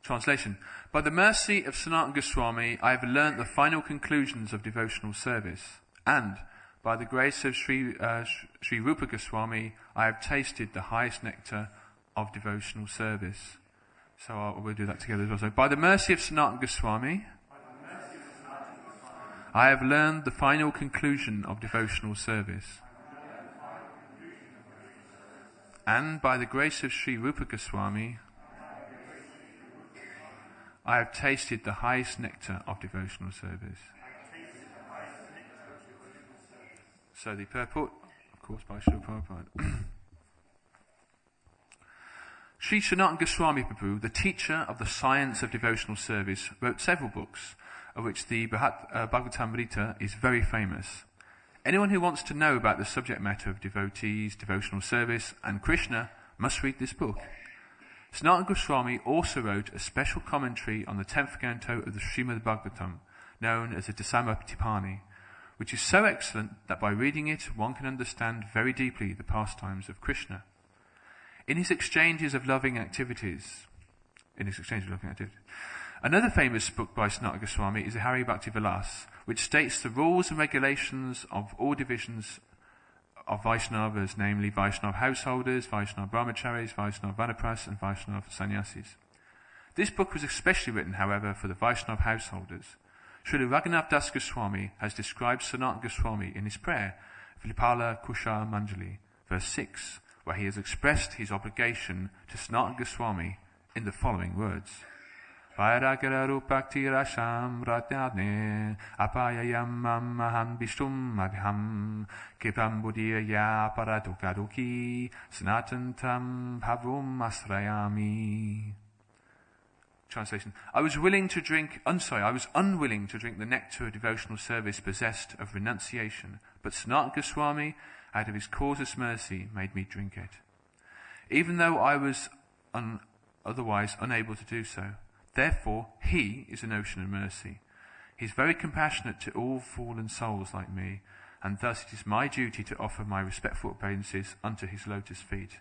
Translation. By the mercy of Sanatana Goswami, I have learnt the final conclusions of devotional service, and by the grace of Sri Rupa Goswami, I have tasted the highest nectar of devotional service. So we'll do that together as well. So, by the mercy of Sanatana Goswami, I have learned the final conclusion of devotional service. And by the grace of Sri Rupa Goswami, I have tasted the highest nectar of devotional service. So the purport, of course, by Srila Prabhupada. Sri Sanatana Goswami Prabhu, the teacher of the science of devotional service, wrote several books, of which the Bhagavatamrita is very famous. Anyone who wants to know about the subject matter of devotees, devotional service, and Krishna must read this book. Sanatana Goswami also wrote a special commentary on the 10th canto of the Srimad Bhagavatam, known as the Dasamapatipani, which is so excellent that by reading it one can understand very deeply the pastimes of Krishna. In his exchanges of loving activities, another famous book by Sanatana Goswami is the Hari Bhakti Vilas, which states the rules and regulations of all divisions of Vaishnavas, namely Vaishnava householders, Vaishnava brahmacharis, Vaishnava vanapras, and Vaishnava sannyasis. This book was especially written, however, for the Vaishnava householders. Srila Raghunath Das Goswami has described Sanatana Goswami in his prayer, Vilipala Kusha Manjali, verse 6, where he has expressed his obligation to Sanatana Goswami in the following words. Vairagara rupakti rasham ratnadne apayayam maham bishtum madham kipam buddhiyaya paradukaduki sanatantam bhavum asrayami. Translation. I was unwilling to drink the nectar of devotional service possessed of renunciation, but Sanatana Goswami, out of his causeless mercy, made me drink it. Even though I was otherwise unable to do so. Therefore, he is an ocean of mercy. He is very compassionate to all fallen souls like me, and thus it is my duty to offer my respectful obeisances unto his lotus feet.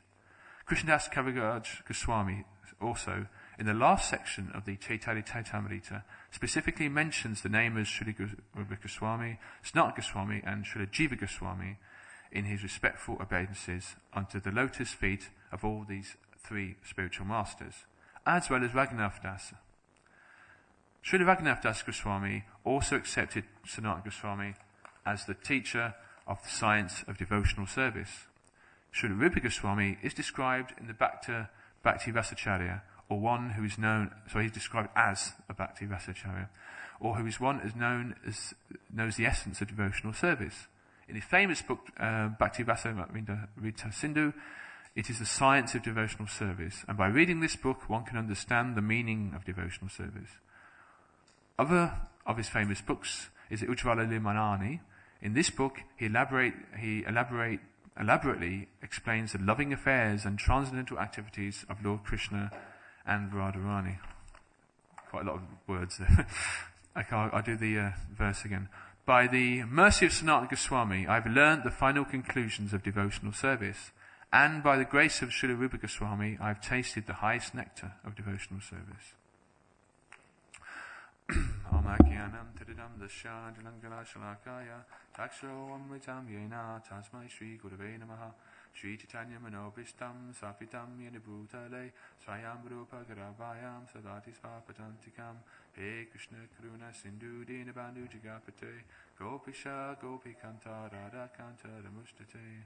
Krishnadas Kaviraj Goswami also, in the last section of the Chaitanya Charitamrita, specifically mentions the name of Srila Rupa Goswami, Sanatana Goswami, and Srila Jiva Goswami in his respectful obeisances unto the lotus feet of all these three spiritual masters, as well as Raghunath Das. Srila Raghunath Das Goswami also accepted Sanatana Goswami as the teacher of the science of devotional service. Srila Rupa Goswami is described in the Bhakti Rasacharya, or one who is known, so he's described as a Bhakti Rasacharya, or who is one as knows the essence of devotional service. In his famous book, Bhakti Rasa Sindhu, it is the science of devotional service, and by reading this book one can understand the meaning of devotional service. Other of his famous books is the Ujjvala Limanani. In this book he elaborately explains the loving affairs and transcendental activities of Lord Krishna and Radharani. Quite a lot of words there. I'll do the verse again. By the mercy of Sanatana Goswami, I have learnt the final conclusions of devotional service, and by the grace of Srila Rupa Goswami, I have tasted the highest nectar of devotional service. Om Akyanam Tadidam Dasya Jalangala Shalakaya Takshro Amritam Yena Tasmai Shri Gurave Namaha Shri Chaitanya Manobishtam Sapitam Yenibhutale Swayam Rupa Garavayam Sadati Svapatantikam He Krishna Karuna Sindhu Dinabandhu Jagapate Gopisha Gopikanta Radha Kanta Ramustate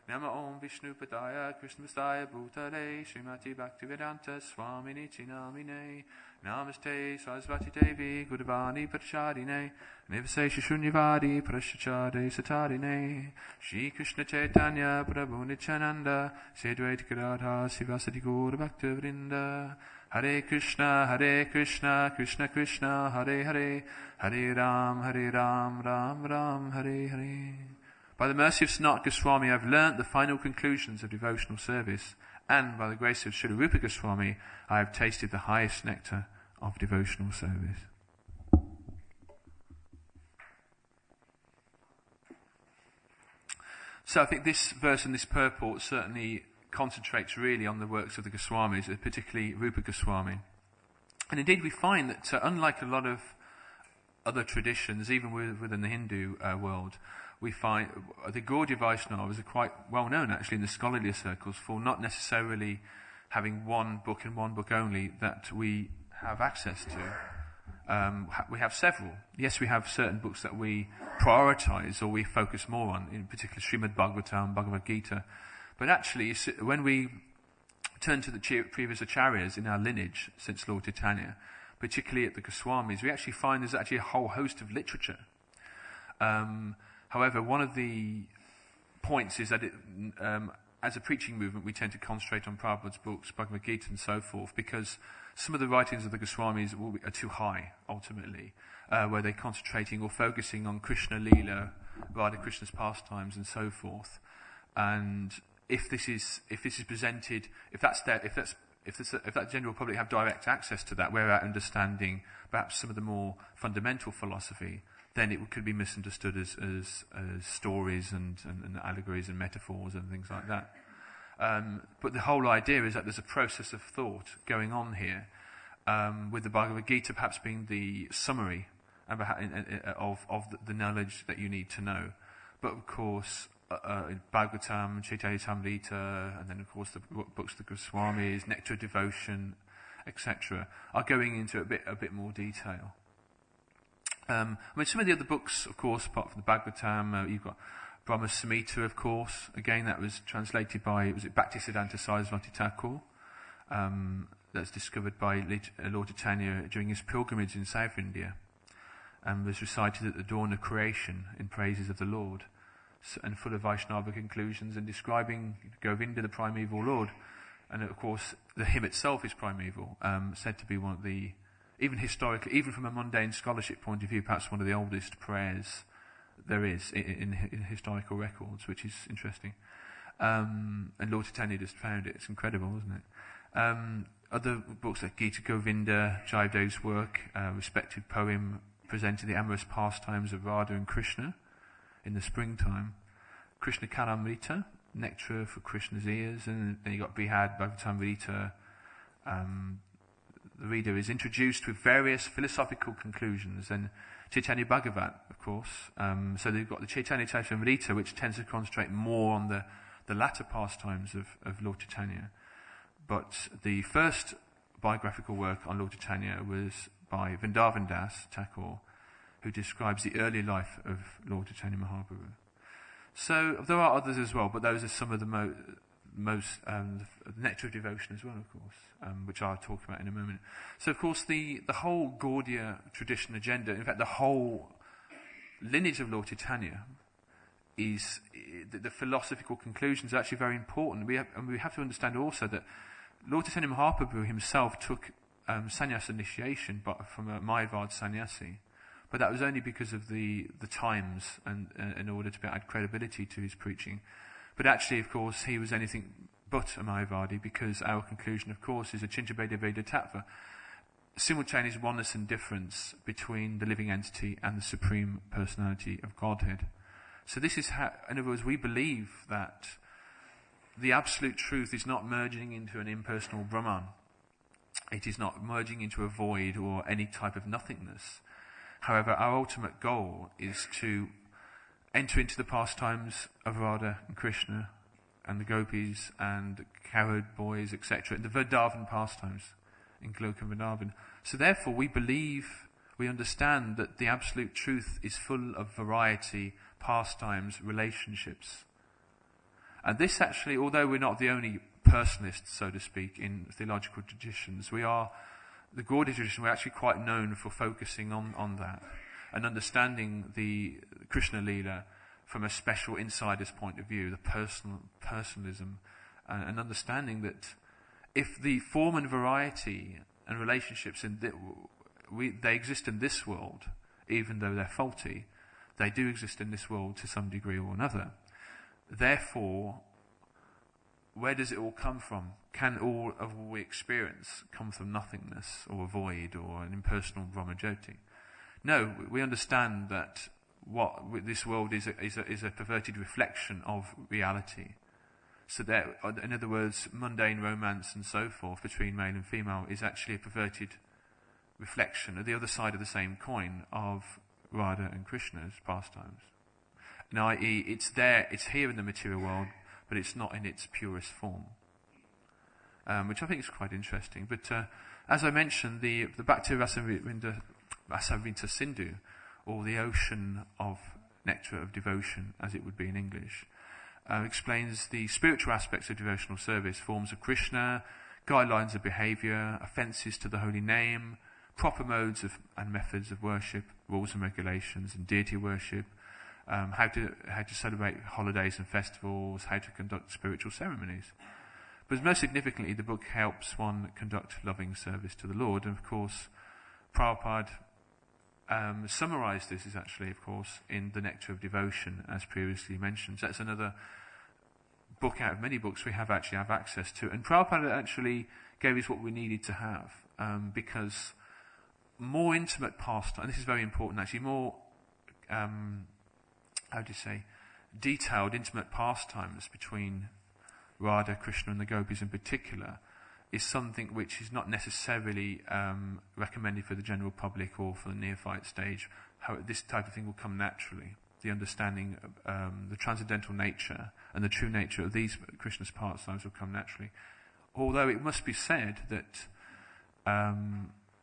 Nama Om Vishnu Padaya Krishna Vastaya Bhutale Srimati Bhaktivedanta Swamini Chinamine Namaste Sarasvati Devi Gudavani Prachadine Nivasesha Shunyavadi Prashachade Satarine Shri Krishna Chaitanya Prabhu Nityananda Sedvaita Radha Sivasati Gaura Bhakta Vrinda Hare Krishna Krishna Krishna Hare Hare Hare Ram Ram Ram Hare Hare. By the mercy of Sanatana Goswami I have learnt the final conclusions of devotional service, and by the grace of Srila Rupa Goswami I have tasted the highest nectar of devotional service. So I think this verse and this purport certainly concentrates really on the works of the Goswamis, particularly Rupa Goswami. And indeed we find that unlike a lot of other traditions, even within the Hindu world, we find the Gaudiya Vaishnavas are quite well known actually in the scholarly circles for not necessarily having one book and one book only that we have access to. We have several. Yes, we have certain books that we prioritize or we focus more on, in particular Srimad Bhagavatam, Bhagavad Gita. But actually, when we turn to the previous acharyas in our lineage since Lord Chaitanya, particularly at the Goswamis, we actually find there's actually a whole host of literature. However, one of the points is that as a preaching movement, we tend to concentrate on Prabhupada's books, Bhagavad Gita and so forth, because some of the writings of the Goswamis are too high, ultimately, where they're concentrating or focusing on Krishna Lila, Radha Krishna's pastimes and so forth. And if that general public have direct access to that, without understanding perhaps some of the more fundamental philosophy, then it could be misunderstood as stories and allegories and metaphors and things like that. But the whole idea is that there's a process of thought going on here, with the Bhagavad Gita perhaps being the summary of the knowledge that you need to know. But of course, Bhagavatam, Chaitanya Charitamrita, and then of course the books of the Goswamis, Nectar of Devotion, etc., are going into a bit more detail. Some of the other books, of course, apart from the Bhagavatam, you've got Brahma Samhita, of course. Again, that was translated by, Bhaktisiddhanta Sarasvati Thakur. That's discovered by Lord Chaitanya during his pilgrimage in South India, and was recited at the dawn of creation in praises of the Lord, and full of Vaishnava conclusions and describing Govinda, the primeval Lord. And of course, the hymn itself is primeval, said to be one of the, even historically, even from a mundane scholarship point of view, perhaps one of the oldest prayers there is in historical records, which is interesting. And Lord Chaitanya just found it. It's incredible, isn't it? Other books like Gita Govinda, Jayadev's work, respected poem presenting the amorous pastimes of Radha and Krishna in the springtime. Krishna Kalamrita, nectar for Krishna's ears, and then you got Bihad Bhagavatamrita. The reader is introduced with various philosophical conclusions, and Chaitanya Bhagavat, of course. So they've got the Chaitanya Charitamrita, which tends to concentrate more on the latter pastimes of Lord Chaitanya. But the first biographical work on Lord Chaitanya was by Vrindavan Das Thakur, who describes the early life of Lord Chaitanya Mahaprabhu. So there are others as well, but those are some of the most Nectar of Devotion as well, of course, which I'll talk about in a moment. So, of course, the whole Gaudiya tradition agenda, in fact, the whole lineage of Lord Chaitanya, is the philosophical conclusions are actually very important. We have to understand also that Lord Chaitanya Mahaprabhu himself took sannyasa initiation from a Mayavad sannyasi, but that was only because of the times and in order to add credibility to his preaching. But actually, of course, he was anything but a Mayavadi, because our conclusion, of course, is a Chintabheda Veda Tattva, simultaneous oneness and difference between the living entity and the Supreme Personality of Godhead. So this is how, in other words, we believe that the absolute truth is not merging into an impersonal Brahman. It is not merging into a void or any type of nothingness. However, our ultimate goal is to enter into the pastimes of Radha and Krishna and the gopis and cowherd boys, etc., the Vrindavan pastimes in Gloka Vrindavan. So therefore we understand that the absolute truth is full of variety, pastimes, relationships. And this actually, although we're not the only personalists, so to speak, in theological traditions, the Gaudiya tradition, we're actually quite known for focusing on that and understanding the Krishna Lila from a special insider's point of view, the personalism, and understanding that if the form and variety and relationships they exist in this world, even though they're faulty, they do exist in this world to some degree or another. Therefore, where does it all come from? Can all of what we experience come from nothingness or a void or an impersonal Brahmajyoti? No, we understand that what this world is a perverted reflection of reality. So that, in other words, mundane romance and so forth between male and female is actually a perverted reflection of the other side of the same coin of Radha and Krishna's pastimes. And i.e., it's there, it's here in the material world, but it's not in its purest form, which I think is quite interesting. But as I mentioned, the Bhakti Rasavinta Sindhu, or the ocean of nectar of devotion, as it would be in English, explains the spiritual aspects of devotional service, forms of Krishna, guidelines of behaviour, offences to the holy name, proper modes and methods of worship, rules and regulations, and deity worship, how to celebrate holidays and festivals, how to conduct spiritual ceremonies. But most significantly, the book helps one conduct loving service to the Lord. And of course, Prabhupada summarised this, is actually, of course, in The Nectar of Devotion, as previously mentioned. So that's another book out of many books we have access to. And Prabhupada actually gave us what we needed to have, because more intimate pastime, and this is very important actually, more, detailed, intimate pastimes between Radha, Krishna and the gopis in particular, is something which is not necessarily recommended for the general public or for the neophyte stage. How this type of thing will come naturally. The understanding of the transcendental nature and the true nature of these Krishna's pastimes will come naturally. Although it must be said that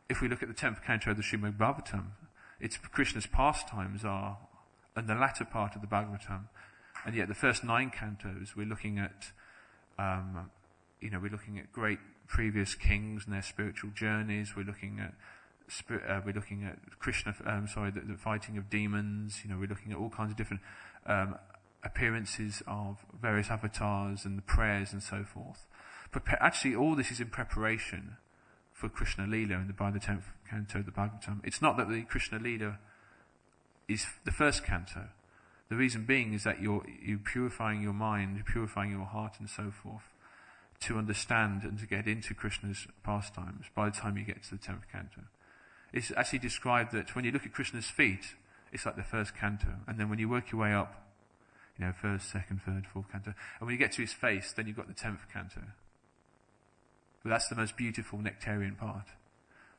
if we look at the 10th canto of the Srimad Bhagavatam, it's Krishna's pastimes are in the latter part of the Bhagavatam, and yet the first 9 cantos we're looking at we're looking at great previous kings and their spiritual journeys. We're looking at Krishna, the fighting of demons. We're looking at all kinds of different appearances of various avatars and the prayers and so forth. Actually, all this is in preparation for Krishna Lila by the 10th canto of the Bhagavatam. It's not that the Krishna Lila is the first canto. The reason being is that you're purifying your mind, you're purifying your heart and so forth, to understand and to get into Krishna's pastimes by the time you get to the 10th canto. It's actually described that when you look at Krishna's feet, it's like the first canto, and then when you work your way up, first, second, third, fourth canto, and when you get to his face, then you've got the 10th canto. But that's the most beautiful nectarian part.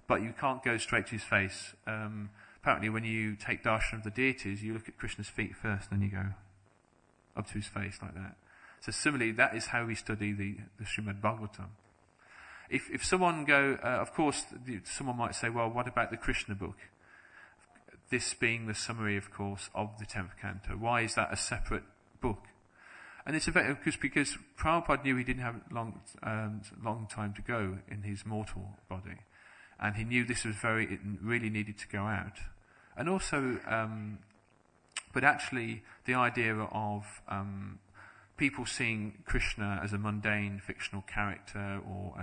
But you can't go straight to his face. Apparently when you take darshan of the deities, you look at Krishna's feet first, then you go up to his face like that. So similarly, that is how we study the Srimad Bhagavatam. If someone of course, someone might say, well, what about the Krishna book? This being the summary, of course, of the 10th canto. Why is that a separate book? And it's because Prabhupada knew he didn't have long time to go in his mortal body. And he knew this was it really needed to go out. And also, but actually, the idea of people seeing Krishna as a mundane fictional character or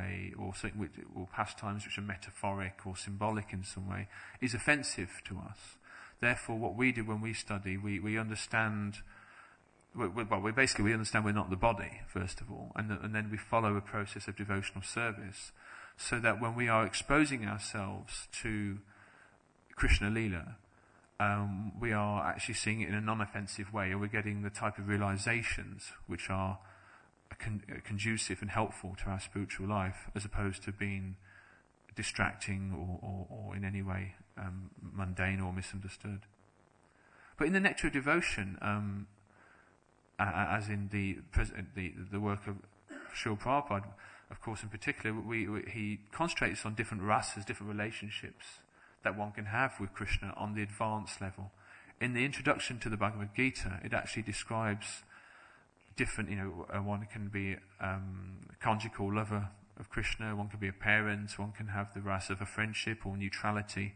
pastimes which are metaphoric or symbolic in some way is offensive to us. Therefore, what we do when we study, we understand. We understand we're not the body, first of all, and then we follow a process of devotional service, so that when we are exposing ourselves to Krishna Lila, we are actually seeing it in a non-offensive way, and we're getting the type of realizations which are conducive and helpful to our spiritual life, as opposed to being distracting or in any way mundane or misunderstood. But in the Nectar of Devotion, as in the work of Srila Prabhupada, of course, in particular, he concentrates on different rasas, different relationships that one can have with Krishna on the advanced level. In the introduction to the Bhagavad Gita, it actually describes different, one can be a conjugal lover of Krishna, one can be a parent, one can have the rasa of a friendship or neutrality.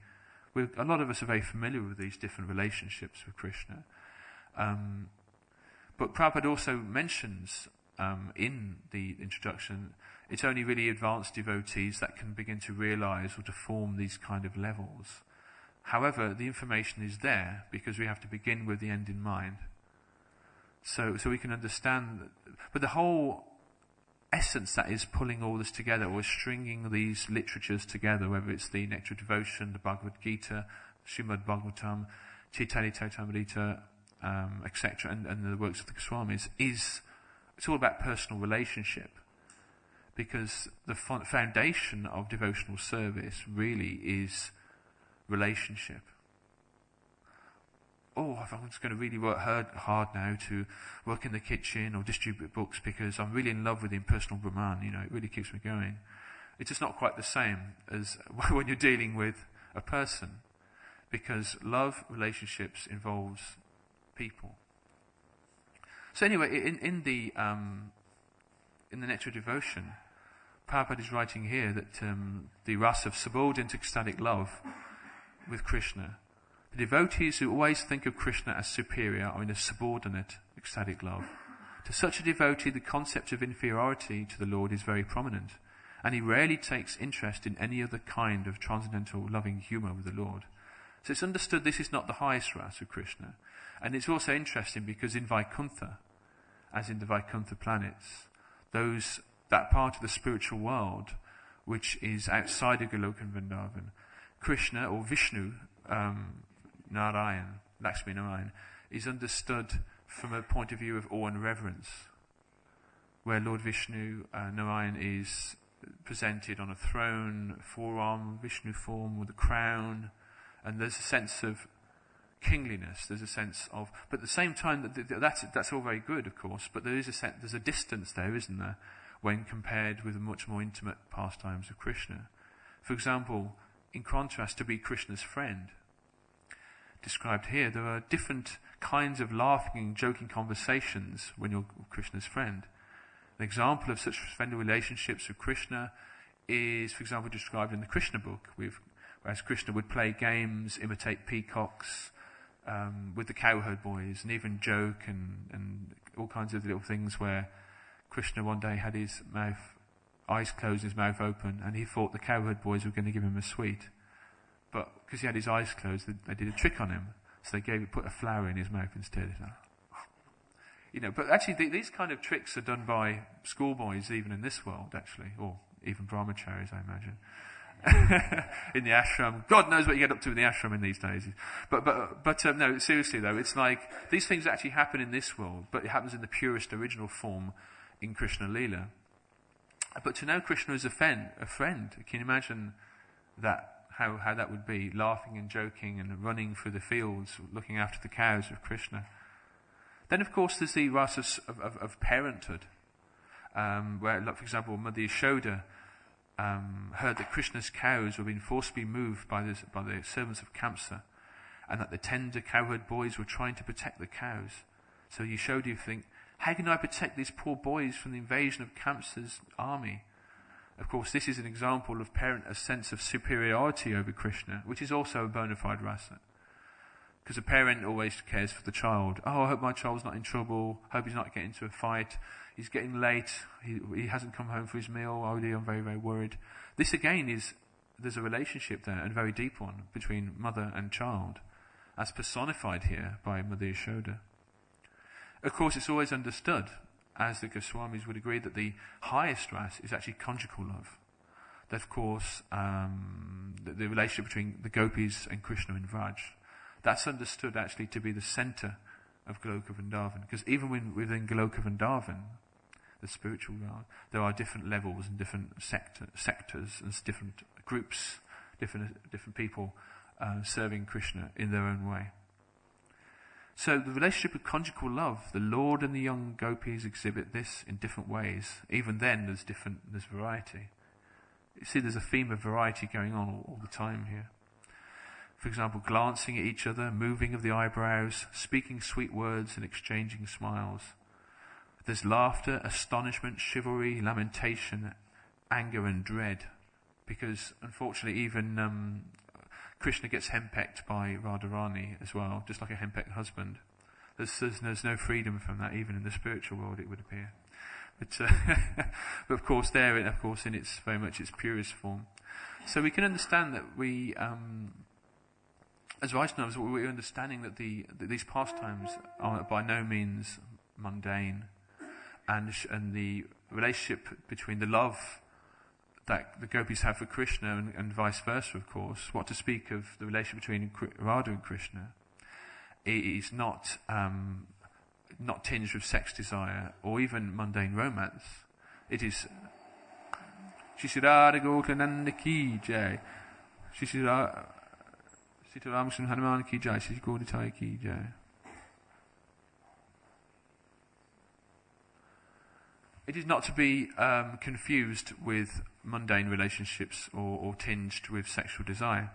A lot of us are very familiar with these different relationships with Krishna. But Prabhupada also mentions in the introduction, it's only really advanced devotees that can begin to realize or to form these kind of levels. However, the information is there because we have to begin with the end in mind. So we can understand that. But the whole essence that is pulling all this together, or stringing these literatures together, whether it's the Nectar of Devotion, the Bhagavad Gita, Srimad Bhagavatam, Chaitanya Charitamrita, etc., and the works of the Goswamis, it's all about personal relationship. because the foundation of devotional service really is relationship. Oh, I'm just going to really work hard now to work in the kitchen or distribute books because I'm really in love with the impersonal Brahman, it really keeps me going. It's just not quite the same as when you're dealing with a person, because love, relationships involves people. So anyway, in the Nectar of Devotion, Prabhupada is writing here that the rasa of subordinate ecstatic love with Krishna, the devotees who always think of Krishna as superior are in a subordinate ecstatic love. To such a devotee, the concept of inferiority to the Lord is very prominent, and he rarely takes interest in any other kind of transcendental loving humour with the Lord. So it's understood this is not the highest rasa of Krishna. And it's also interesting because in Vaikuntha, as in the Vaikuntha planets, that part of the spiritual world which is outside of Goloka and Vrindavan, Krishna or Vishnu, Narayan, Lakshmi Narayan, is understood from a point of view of awe and reverence, where Lord Vishnu, Narayan, is presented on a throne, forearm, Vishnu form with a crown, and there's a sense of kingliness. There's a sense of, but at the same time, that's all very good, of course. But there's a distance there, isn't there, when compared with the much more intimate pastimes of Krishna. For example, in contrast to be Krishna's friend, described here, there are different kinds of laughing and joking conversations when you're Krishna's friend. An example of such friendly relationships with Krishna is, for example, described in the Krishna book, whereas Krishna would play games, imitate peacocks, with the cowherd boys, and even joke and all kinds of little things where Krishna one day had his eyes closed, his mouth open, and he thought the cowherd boys were going to give him a sweet. But because he had his eyes closed, they did a trick on him. So they put a flower in his mouth instead. But actually these kind of tricks are done by schoolboys even in this world, actually, or even brahmacharis, I imagine. In the ashram. God knows what you get up to in the ashram in these days. But no, seriously though, it's like these things actually happen in this world, but it happens in the purest original form in Krishna Lila. But to know Krishna as a friend, can you imagine that? How that would be, laughing and joking and running through the fields, looking after the cows with Krishna. Then, of course, there's the rasa of parenthood, where, like, for example, Mother Yashoda heard that Krishna's cows were being forcibly moved by the servants of Kamsa, and that the tender cowherd boys were trying to protect the cows. So Yashoda would think, how can I protect these poor boys from the invasion of Kamsa's army? Of course, this is an example of a sense of superiority over Krishna, which is also a bona fide rasa. Because a parent always cares for the child. Oh, I hope my child's not in trouble. I hope he's not getting into a fight. He's getting late. He hasn't come home for his meal. Oh dear, I'm very, very worried. This again there's a relationship there, and a very deep one, between mother and child, as personified here by Mother Yashoda. Of course, it's always understood, as the Goswamis would agree, that the highest rasa is actually conjugal love. That, of course, the relationship between the gopis and Krishna in Vraj, that's understood actually to be the centre of Goloka Vrindavan. Because even within Goloka Vrindavan, the spiritual world, there are different levels and different sectors and different groups, different people serving Krishna in their own way. So the relationship of conjugal love, the Lord and the young gopis exhibit this in different ways. Even then, there's variety. You see, there's a theme of variety going on all the time here. For example, glancing at each other, moving of the eyebrows, speaking sweet words and exchanging smiles. There's laughter, astonishment, chivalry, lamentation, anger and dread. Because, unfortunately, even Krishna gets henpecked by Radharani as well, just like a henpecked husband. There's no freedom from that, even in the spiritual world, it would appear. But of course, in its very much its purest form. So we can understand that we, as Vaishnavas, we're understanding that these pastimes are by no means mundane, and the relationship between the love that the gopis have for Krishna and vice versa, of course. What to speak of the relationship between Radha and Krishna? It is not tinged with sex desire or even mundane romance. It is Shri Shri Radha Gokulananda Ki Jai. Shri Shri Sita Ramkrishna Hanuman Ki Jai. Shri Gauditaya Ki Jai. It is not to be confused with mundane relationships or tinged with sexual desire.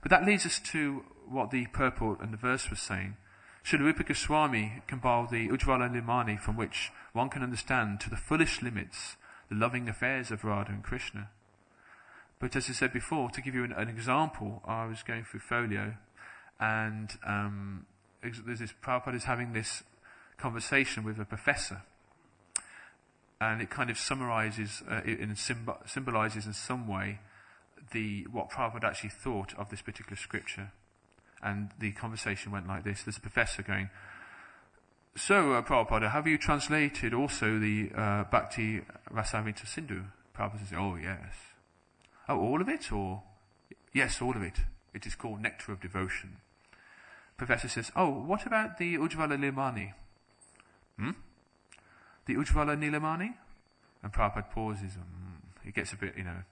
But that leads us to what the purport and the verse was saying. Srila Rupa Goswami compiled the Ujjvala Nirmani, from which one can understand to the fullest limits the loving affairs of Radha and Krishna. But as I said before, to give you an example, I was going through folio, and there's this Prabhupada is having this conversation with a professor, and it kind of summarizes, symbolizes in some way what Prabhupada actually thought of this particular scripture. And the conversation went like this. There's a professor going, so Prabhupada, have you translated also the Bhakti Rasamrita Sindhu? Prabhupada says, oh yes. Oh, all of it? Or yes, all of it. It is called Nectar of Devotion. Professor says, oh, what about the Ujjvala Nilamani? The Ujjvala Nilamani? And Prabhupada pauses. He gets a bit, and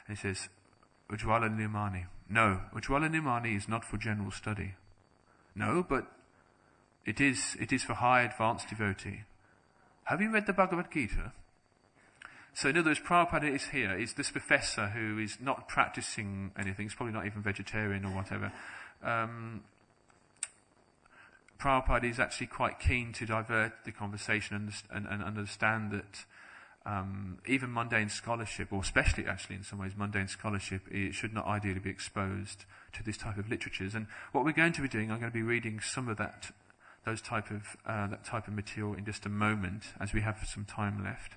he says, Ujjvala Nilamani. No, Ujjvala Nilamani is not for general study. No, but it is for high advanced devotee. Have you read the Bhagavad Gita? So in other words, Prabhupada is here, is this professor who is not practicing anything, he's probably not even vegetarian or whatever. Prabhupada is actually quite keen to divert the conversation and understand that even mundane scholarship, or especially actually in some ways mundane scholarship, it should not ideally be exposed to this type of literatures. And what we're going to be doing, I'm going to be reading some of that type of material in just a moment, as we have some time left.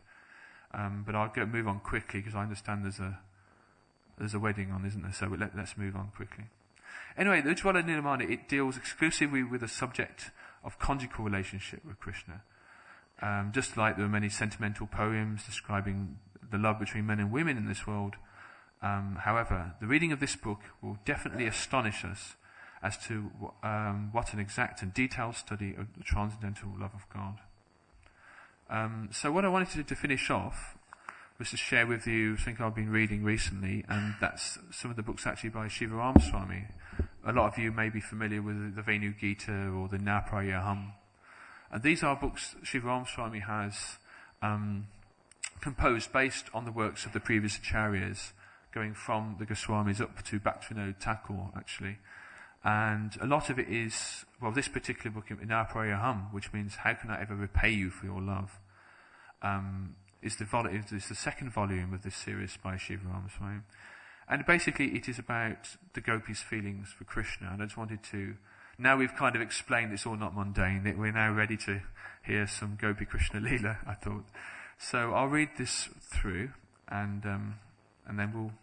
But I'll move on quickly because I understand there's a wedding on, isn't there? So let's move on quickly. Anyway, the Ujjvala Nilamani, it deals exclusively with the subject of conjugal relationship with Krishna. Just like there are many sentimental poems describing the love between men and women in this world. However, the reading of this book will definitely astonish us as to what an exact and detailed study of the transcendental love of God. So what I wanted to do to finish off was to share with you something I've been reading recently, and that's some of the books actually by Shiva Ramaswamy. A lot of you may be familiar with the Venu Gita or the Naprayaham. And these are books Shiva Ramaswamy has composed based on the works of the previous acharyas, going from the Goswamis up to Bhaktivinoda Thakur, actually. And a lot of it is, this particular book, Naprayaham, which means how can I ever repay you for your love, is the second volume of this series by Shiva Ramaswamy. And basically it is about the gopis' feelings for Krishna. And I just wanted to, now we've kind of explained it's all not mundane, that we're now ready to hear some Gopi Krishna Lila, I thought. So I'll read this through, and then we'll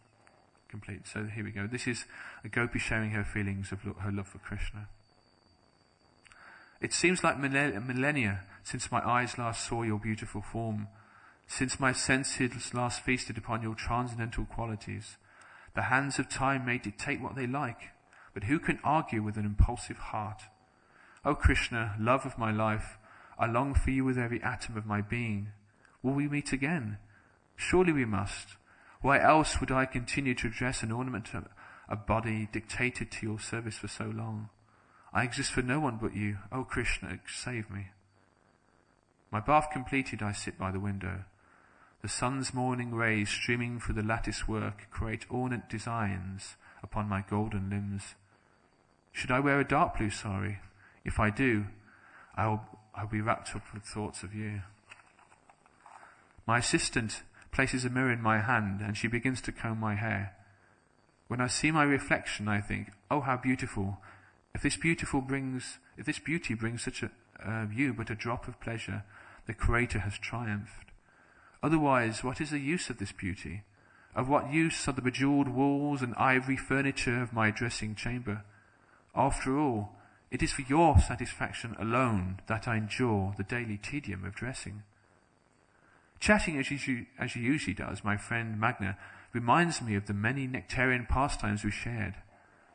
complete. So here we go. This is a gopi sharing her feelings of her love for Krishna. It seems like millennia since my eyes last saw your beautiful form, since my senses last feasted upon your transcendental qualities. The hands of time may dictate what they like, but who can argue with an impulsive heart? O Krishna, love of my life, I long for you with every atom of my being. Will we meet again? Surely we must. Why else would I continue to dress and ornament a body dictated to your service for so long? I exist for no one but you. O Krishna, save me. My bath completed, I sit by the window. The sun's morning rays streaming through the lattice work create ornate designs upon my golden limbs. Should I wear a dark blue sari? If I do, I'll be wrapped up with thoughts of you. My assistant places a mirror in my hand and she begins to comb my hair. When I see my reflection, I think, oh, how beautiful. If this beauty brings such a view but a drop of pleasure, the Creator has triumphed. Otherwise, what is the use of this beauty? Of what use are the bejeweled walls and ivory furniture of my dressing chamber? After all, it is for your satisfaction alone that I endure the daily tedium of dressing. Chatting as she usually does, my friend Magna reminds me of the many nectarian pastimes we shared.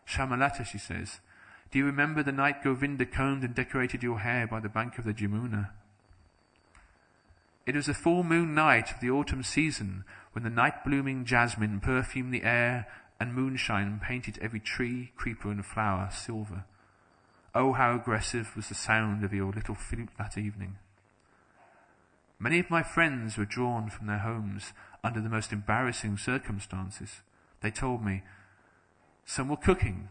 Shamalata, she says, do you remember the night Govinda combed and decorated your hair by the bank of the Jamuna? It was the full moon night of the autumn season, when the night-blooming jasmine perfumed the air and moonshine painted every tree, creeper and flower silver. Oh, how aggressive was the sound of your little flute that evening. Many of my friends were drawn from their homes under the most embarrassing circumstances. They told me some were cooking,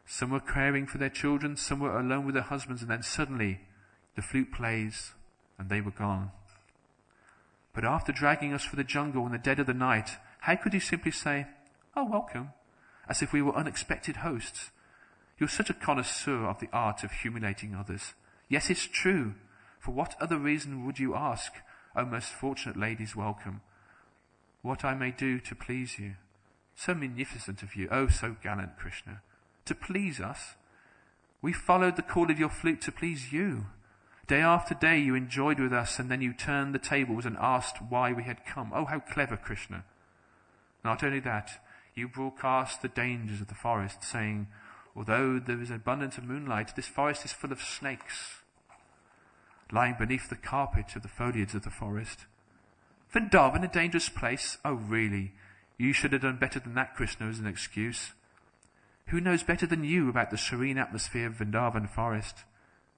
some were caring for their children, some were alone with their husbands, and then suddenly the flute plays and they were gone. But after dragging us through the jungle in the dead of the night, how could you simply say, "Oh, welcome," as if we were unexpected hosts? You're such a connoisseur of the art of humiliating others. Yes, it's true. For what other reason would you ask, O most fortunate ladies, welcome? What I may do to please you. So magnificent of you, oh so gallant Krishna. To please us? We followed the call of your flute to please you. Day after day you enjoyed with us, and then you turned the tables and asked why we had come. Oh, how clever, Krishna. Not only that, you broadcast the dangers of the forest, saying, although there is an abundance of moonlight, this forest is full of snakes, lying beneath the carpet of the foliage of the forest. Vrindavan, a dangerous place? Oh, really? You should have done better than that, Krishna, as an excuse. Who knows better than you about the serene atmosphere of Vrindavan forest?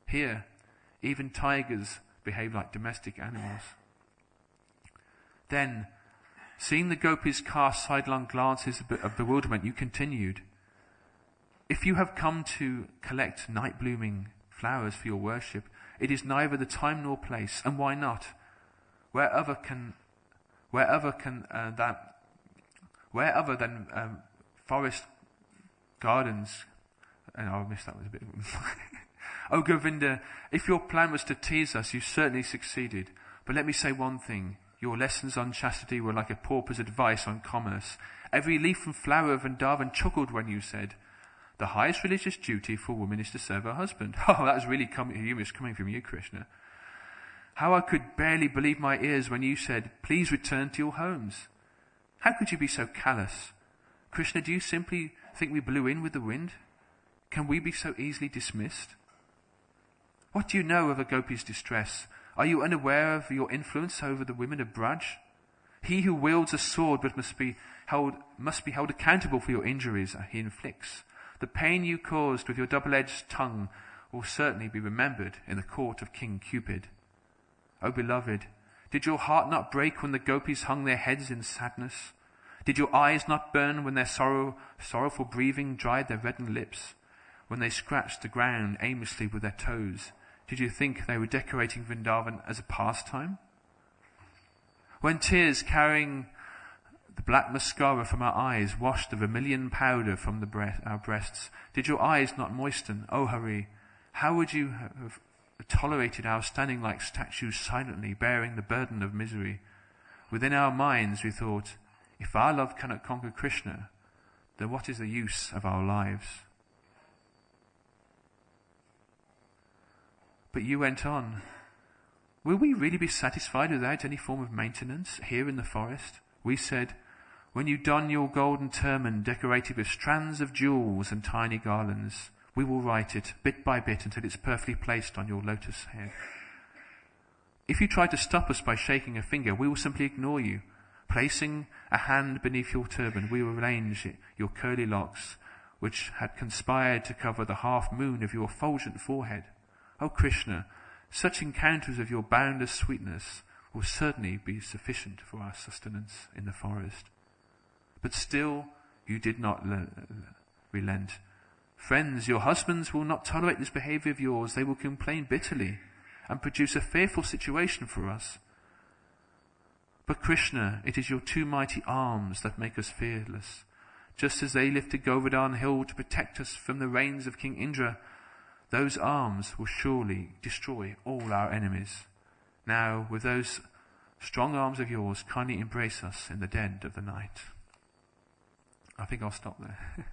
Here, even tigers behave like domestic animals. Then, seeing the gopis cast sidelong glances of bewilderment, you continued, if you have come to collect night-blooming flowers for your worship, it is neither the time nor place, and why not? Where other than forest gardens? And I missed that was a bit. Oh, Govinda, if your plan was to tease us, you certainly succeeded. But let me say one thing. Your lessons on chastity were like a pauper's advice on commerce. Every leaf and flower of Vrindavan chuckled when you said, the highest religious duty for a woman is to serve her husband. Oh, that was really humorous coming from you, Krishna. How I could barely believe my ears when you said, please return to your homes. How could you be so callous? Krishna, do you simply think we blew in with the wind? Can we be so easily dismissed? What do you know of a gopi's distress? Are you unaware of your influence over the women of Braj? He who wields a sword but must be held accountable for your injuries he inflicts. The pain you caused with your double-edged tongue will certainly be remembered in the court of King Cupid. O beloved, did your heart not break when the gopis hung their heads in sadness? Did your eyes not burn when their sorrowful breathing dried their reddened lips? When they scratched the ground aimlessly with their toes, did you think they were decorating Vrindavan as a pastime? When tears carrying the black mascara from our eyes washed the vermilion powder from our breasts, did your eyes not moisten? Oh, Hari, how would you have tolerated our standing like statues silently, bearing the burden of misery? Within our minds we thought, if our love cannot conquer Krishna, then what is the use of our lives? But you went on, will we really be satisfied without any form of maintenance here in the forest? We said, when you don your golden turban decorated with strands of jewels and tiny garlands, we will write it bit by bit until it's perfectly placed on your lotus head. If you try to stop us by shaking a finger, we will simply ignore you. Placing a hand beneath your turban, we will arrange your curly locks, which had conspired to cover the half moon of your effulgent forehead. O Krishna, such encounters of your boundless sweetness will certainly be sufficient for our sustenance in the forest. But still you did not relent. Friends, your husbands will not tolerate this behavior of yours. They will complain bitterly and produce a fearful situation for us. But Krishna, it is your two mighty arms that make us fearless. Just as they lifted Govardhan hill to protect us from the rains of King Indra, those arms will surely destroy all our enemies. Now, with those strong arms of yours, kindly embrace us in the dead of the night. I think I'll stop there.